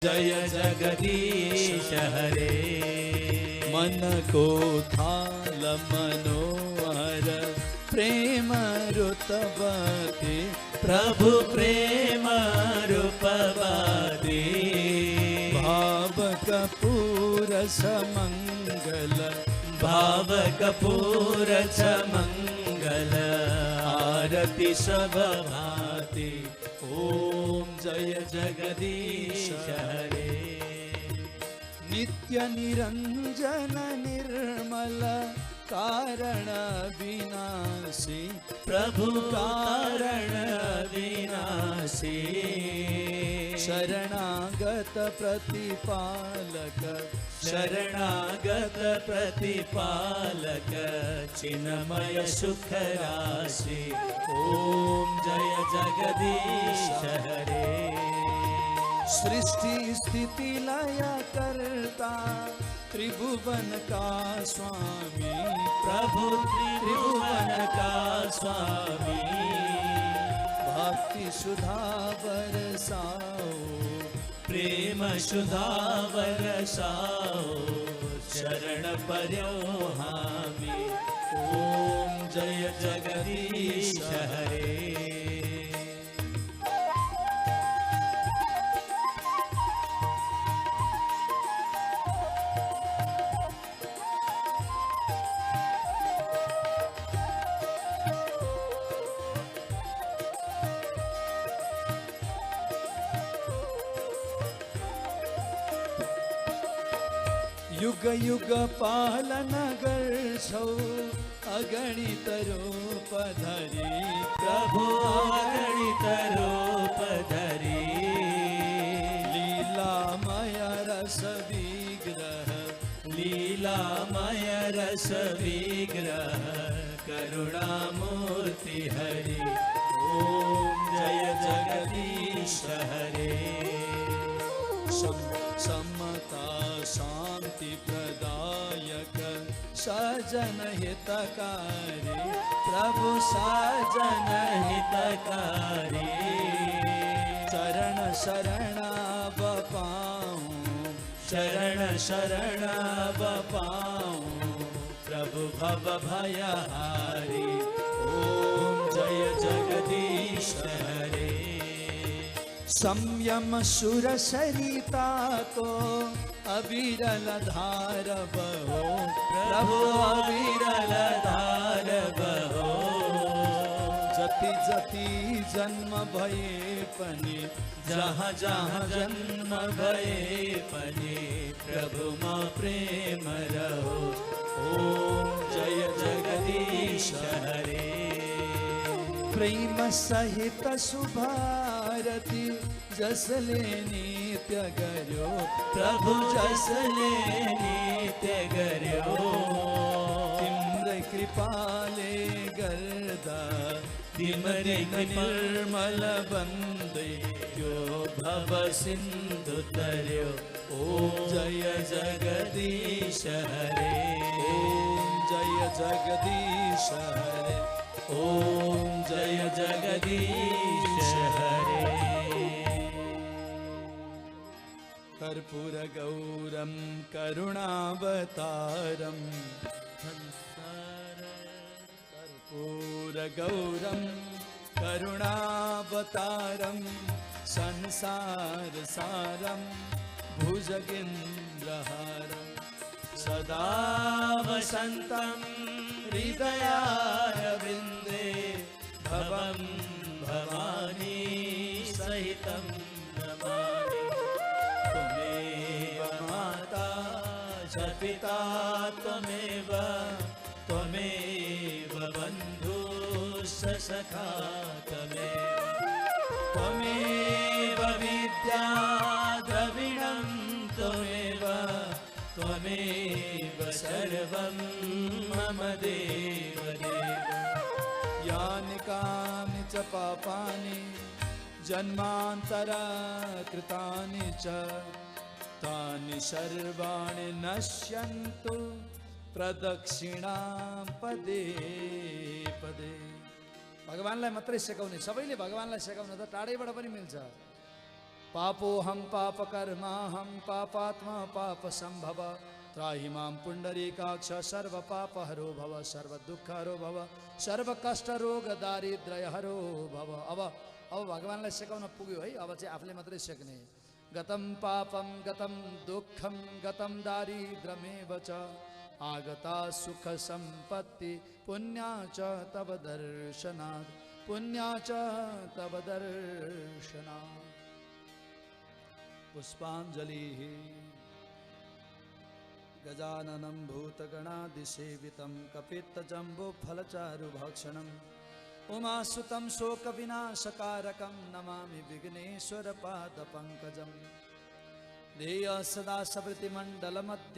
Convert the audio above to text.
जय जगदीश हरे। मन को थाल मनोहर प्रेम रुतबते, प्रभु प्रेम रूपवते। भाव कपूर समंगल, भाव कपूर समंगल। आरती सब भाते, ओम जय जगदीश हरे। नित्य निरंजन निर्मल कारण विनाशी, प्रभु कारण विनाशी। शरणागत प्रतिपालक, शरणागत प्रतिपालक। चिन्मय सुख राशि, ओम जय जगदीश हरे। सृष्टि स्थिति लय करता, त्रिभुवन का स्वामी, प्रभु त्रिभुवन का स्वामी। भक्ति सुधा बरसाओ, प्रेम सुधा बरसाओ। शरण पर्यो हामी, ओम जय जगदीश हरे। युग युग पालन गर्छौ, अगणित रूप धरी, प्रभु अगणित रूप धरी। लीलामय रस विग्रह, लीलामय रस विग्रह। करुणामूर्ति हरि, ओम जय जगदीश हरे। समता शांति प्रदायक, सजन हितकारी, प्रभु सजन हितकारी। चरण शरण पाऊं, शरण शरण पाऊं। प्रभु भव भयहारी, ओम जय जगदीश हरे। संयम सुर सरिता तो अविरल धार बहो, प्रभु अविरल धार बहो। जति जति जन्म भये पनि, जहाँ जहाँ जन्म भये पनि। प्रभु माँ प्रेम रहो, ओम जय जगदीश हरे। प्रेम सहित शुभारती, जसले नित्य गर्यो, प्रभु जसले नित्य गर्यो। तिम्र कृपाले गर्दा, तिम्रे निर्मल बंदे। त्यो भव सिंधु तरयो, ओम जय जगदीश हरे। ओम जय जगदीश हरे, ओम जय जगदीश हरे। कर्पूर गौरम करुणावतारम, कर्पूर गौरम करुणावतारम। संसार सारम भुजगेन्द्रहारम। सदा वसन्तं हृदयारविन्दे, भवं भवानी सहितं नमामि। त्वमेव माता च पिता त्वमेव, त्वमेव बन्धुश्च सखा त्वमेव। त्वमेव विद्या द्रविणं त्वमेव, त्वमेव सर्वं मम देव देव। यानि कानि च पापानि जन्मान्तरा कृतानि च, तानि सर्वाणि नश्यन्तु प्रदक्षिणां पदे पदे। भगवानलाई मात्रै सेकाउने, सबैले भगवानलाई सेकाउन त टाढैबाट पनि मिल्छ। पापोऽहं पापकर्माहं पापात्मा पापसंभव त्राहि मां पुण्डरीकाक्ष सर्वपापहरो भव सर्वदुःखहरो भव सर्वकष्टरोगदारिद्र्यहरो भव। अब भगवानलाई सिकाउन पुग्यो है, अब चाहिँ आफूले मात्रै सिक्ने। गतं पापं गतं दुःखं गतं दारिद्र्यमेव च आगता सुख सम्पत्ति पुण्या च तव दर्शनात् पुण्या च तव दर्शनात्। पुष्पाञ्जलिः गजाननं भूतगणादिसेवितं कपित्तजम्बुफलचारुभक्षणम् उमासुतं शोकविनाशकारकं नमामि विघ्नेश्वरपादपङ्कजम्। देय सदा सवृतिमण्डलमध्य